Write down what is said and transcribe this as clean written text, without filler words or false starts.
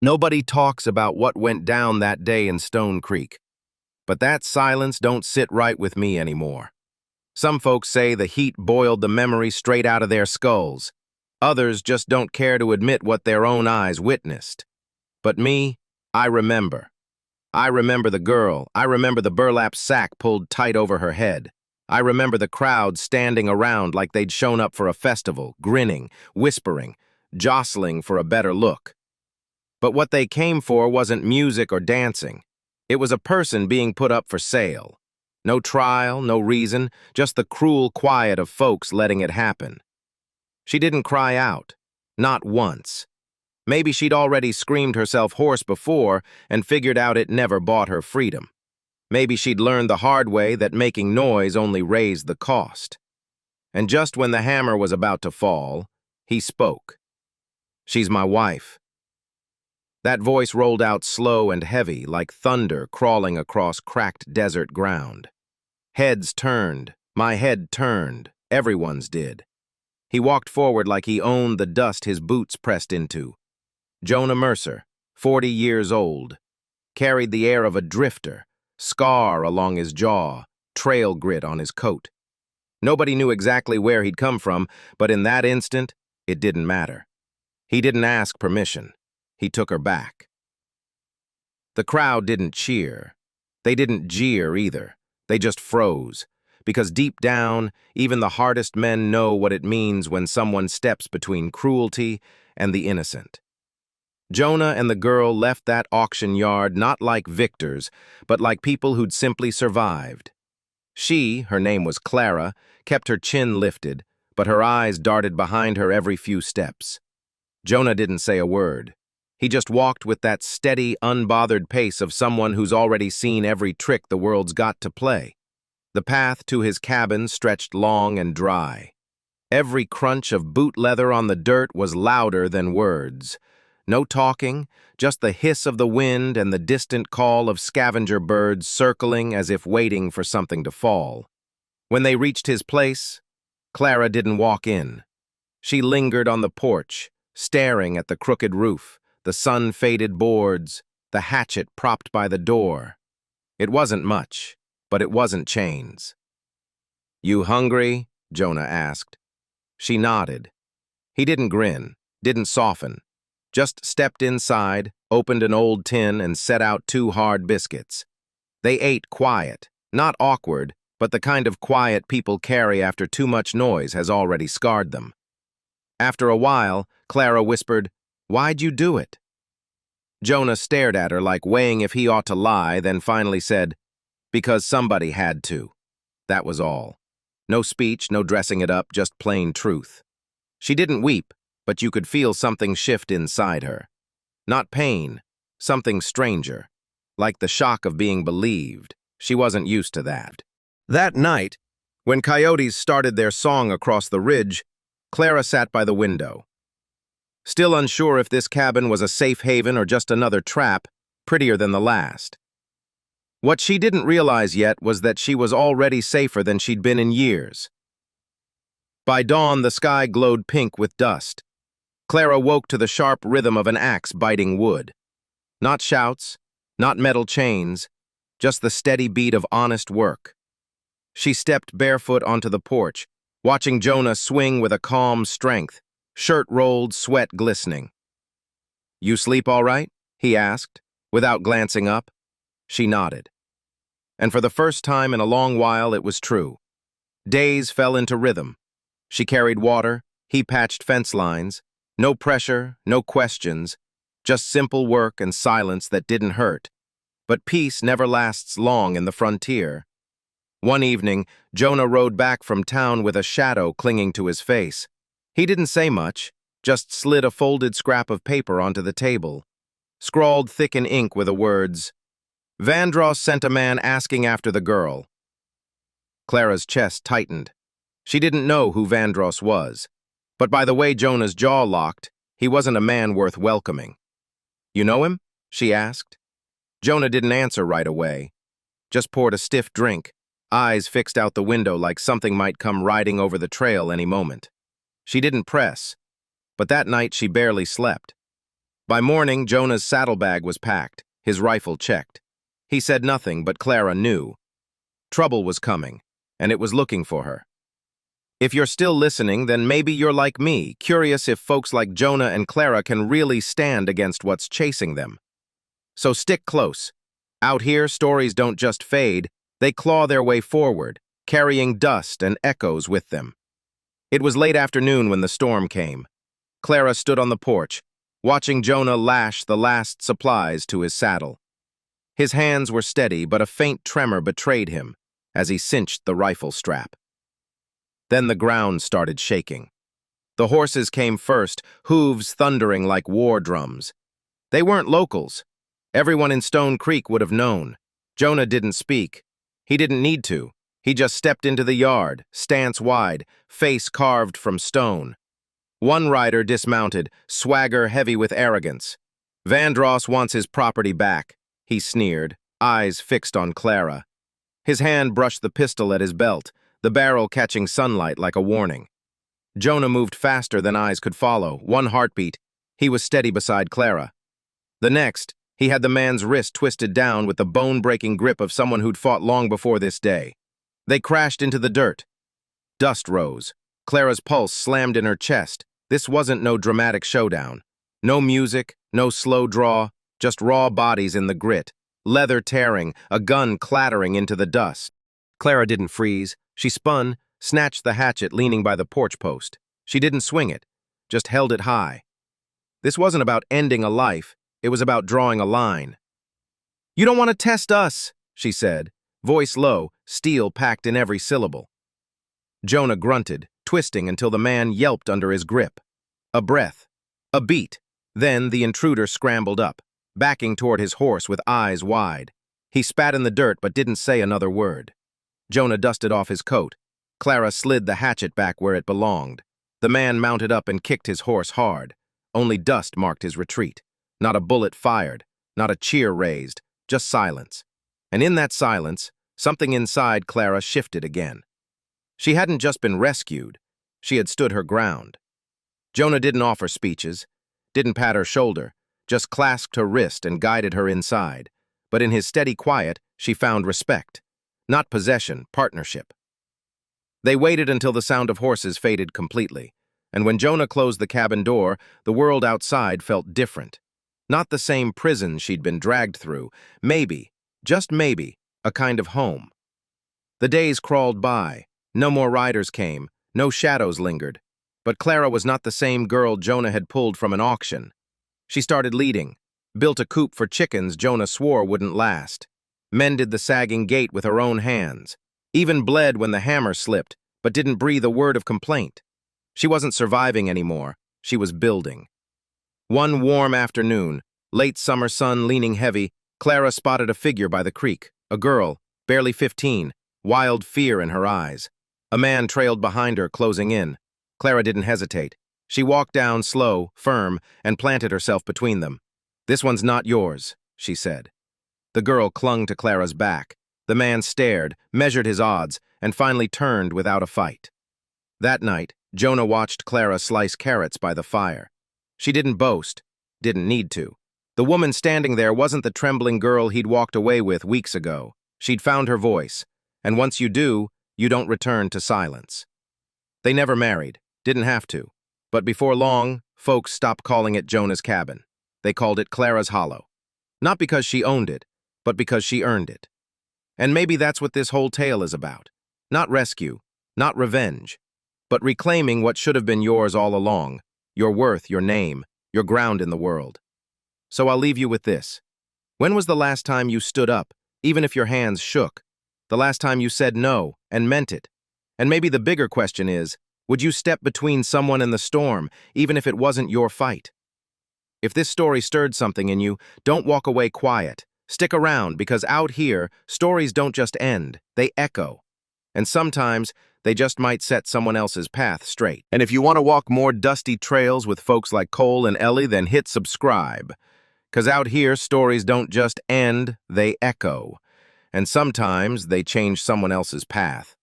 Nobody talks about what went down that day in Stone Creek, but that silence don't sit right with me anymore. Some folks say the heat boiled the memory straight out of their skulls. Others just don't care to admit what their own eyes witnessed. But me, I remember. I remember the girl. I remember the burlap sack pulled tight over her head. I remember the crowd standing around like they'd shown up for a festival, grinning, whispering, jostling for a better look. But what they came for wasn't music or dancing. It was a person being put up for sale. No trial, no reason, just the cruel quiet of folks letting it happen. She didn't cry out. Not once. Maybe she'd already screamed herself hoarse before and figured out it never bought her freedom. Maybe she'd learned the hard way that making noise only raised the cost. And just when the hammer was about to fall, he spoke. "She's my wife." That voice rolled out slow and heavy, like thunder crawling across cracked desert ground. Heads turned, my head turned, everyone's did. He walked forward like he owned the dust his boots pressed into. Jonah Mercer, 40 years old, carried the air of a drifter, scar along his jaw, trail grit on his coat. Nobody knew exactly where he'd come from, but in that instant, it didn't matter. He didn't ask permission. He took her back. The crowd didn't cheer. They didn't jeer either. They just froze, because deep down, even the hardest men know what it means when someone steps between cruelty and the innocent. Jonah and the girl left that auction yard not like victors, but like people who'd simply survived. She, her name was Clara, kept her chin lifted, but her eyes darted behind her every few steps. Jonah didn't say a word. He just walked with that steady, unbothered pace of someone who's already seen every trick the world's got to play. The path to his cabin stretched long and dry. Every crunch of boot leather on the dirt was louder than words. No talking, just the hiss of the wind and the distant call of scavenger birds circling as if waiting for something to fall. When they reached his place, Clara didn't walk in. She lingered on the porch, staring at the crooked roof, the sun-faded boards, the hatchet propped by the door. It wasn't much, but it wasn't chains. "You hungry?" Jonah asked. She nodded. He didn't grin, didn't soften, just stepped inside, opened an old tin, and set out 2 hard biscuits. They ate quiet, not awkward, but the kind of quiet people carry after too much noise has already scarred them. After a while, Clara whispered, "Why'd you do it?" Jonah stared at her like weighing if he ought to lie, then finally said, "Because somebody had to." That was all. No speech, no dressing it up, just plain truth. She didn't weep, but you could feel something shift inside her. Not pain, something stranger, like the shock of being believed. She wasn't used to that. That night, when coyotes started their song across the ridge, Clara sat by the window. Still unsure if this cabin was a safe haven or just another trap, prettier than the last. What she didn't realize yet was that she was already safer than she'd been in years. By dawn, the sky glowed pink with dust. Clara woke to the sharp rhythm of an axe biting wood. Not shouts, not metal chains, just the steady beat of honest work. She stepped barefoot onto the porch, watching Jonah swing with a calm strength, shirt rolled, sweat glistening. "You sleep all right?" he asked, without glancing up. She nodded. And for the first time in a long while, it was true. Days fell into rhythm. She carried water, he patched fence lines. No pressure, no questions, just simple work and silence that didn't hurt. But peace never lasts long in the frontier. One evening, Jonah rode back from town with a shadow clinging to his face. He didn't say much, just slid a folded scrap of paper onto the table, scrawled thick in ink with the words, "Vandross sent a man asking after the girl." Clara's chest tightened. She didn't know who Vandross was, but by the way Jonah's jaw locked, he wasn't a man worth welcoming. "You know him?" she asked. Jonah didn't answer right away, just poured a stiff drink, eyes fixed out the window like something might come riding over the trail any moment. She didn't press, but that night she barely slept. By morning, Jonah's saddlebag was packed, his rifle checked. He said nothing, but Clara knew. Trouble was coming, and it was looking for her. If you're still listening, then maybe you're like me, curious if folks like Jonah and Clara can really stand against what's chasing them. So stick close. Out here, stories don't just fade, they claw their way forward, carrying dust and echoes with them. It was late afternoon when the storm came. Clara stood on the porch, watching Jonah lash the last supplies to his saddle. His hands were steady, but a faint tremor betrayed him as he cinched the rifle strap. Then the ground started shaking. The horses came first, hooves thundering like war drums. They weren't locals. Everyone in Stone Creek would have known. Jonah didn't speak. He didn't need to. He just stepped into the yard, stance wide, face carved from stone. One rider dismounted, swagger heavy with arrogance. "Vandross wants his property back," he sneered, eyes fixed on Clara. His hand brushed the pistol at his belt, the barrel catching sunlight like a warning. Jonah moved faster than eyes could follow. One heartbeat, he was steady beside Clara. The next, he had the man's wrist twisted down with the bone-breaking grip of someone who'd fought long before this day. They crashed into the dirt. Dust rose. Clara's pulse slammed in her chest. This wasn't no dramatic showdown. No music, no slow draw, just raw bodies in the grit, leather tearing, a gun clattering into the dust. Clara didn't freeze. She spun, snatched the hatchet leaning by the porch post. She didn't swing it, just held it high. This wasn't about ending a life, it was about drawing a line. "You don't want to test us," she said, voice low, steel packed in every syllable. Jonah grunted, twisting until the man yelped under his grip. A breath, a beat, then the intruder scrambled up, backing toward his horse with eyes wide. He spat in the dirt but didn't say another word. Jonah dusted off his coat. Clara slid the hatchet back where it belonged. The man mounted up and kicked his horse hard. Only dust marked his retreat. Not a bullet fired, not a cheer raised, just silence. And in that silence, something inside Clara shifted again. She hadn't just been rescued, she had stood her ground. Jonah didn't offer speeches, didn't pat her shoulder, just clasped her wrist and guided her inside. But in his steady quiet, she found respect. Not possession, partnership. They waited until the sound of horses faded completely, and when Jonah closed the cabin door, the world outside felt different. Not the same prison she'd been dragged through, maybe, just maybe, a kind of home. The days crawled by, no more riders came, no shadows lingered, but Clara was not the same girl Jonah had pulled from an auction. She started leading, built a coop for chickens Jonah swore wouldn't last, mended the sagging gate with her own hands, even bled when the hammer slipped, but didn't breathe a word of complaint. She wasn't surviving anymore, she was building. One warm afternoon, late summer sun leaning heavy, Clara spotted a figure by the creek, a girl, barely 15, wild fear in her eyes. A man trailed behind her, closing in. Clara didn't hesitate. She walked down slow, firm, and planted herself between them. "This one's not yours," she said. The girl clung to Clara's back. The man stared, measured his odds, and finally turned without a fight. That night, Jonah watched Clara slice carrots by the fire. She didn't boast, didn't need to. The woman standing there wasn't the trembling girl he'd walked away with weeks ago. She'd found her voice, and once you do, you don't return to silence. They never married, didn't have to. But before long, folks stopped calling it Jonah's cabin. They called it Clara's Hollow. Not because she owned it, but because she earned it. And maybe that's what this whole tale is about. Not rescue, not revenge, but reclaiming what should have been yours all along, your worth, your name, your ground in the world. So I'll leave you with this. When was the last time you stood up, even if your hands shook? The last time you said no and meant it? And maybe the bigger question is, would you step between someone and the storm, even if it wasn't your fight? If this story stirred something in you, don't walk away quiet. Stick around, because out here, stories don't just end, they echo. And sometimes, they just might set someone else's path straight. And if you want to walk more dusty trails with folks like Cole and Ellie, then hit subscribe. 'Cause out here, stories don't just end, they echo. And sometimes, they change someone else's path.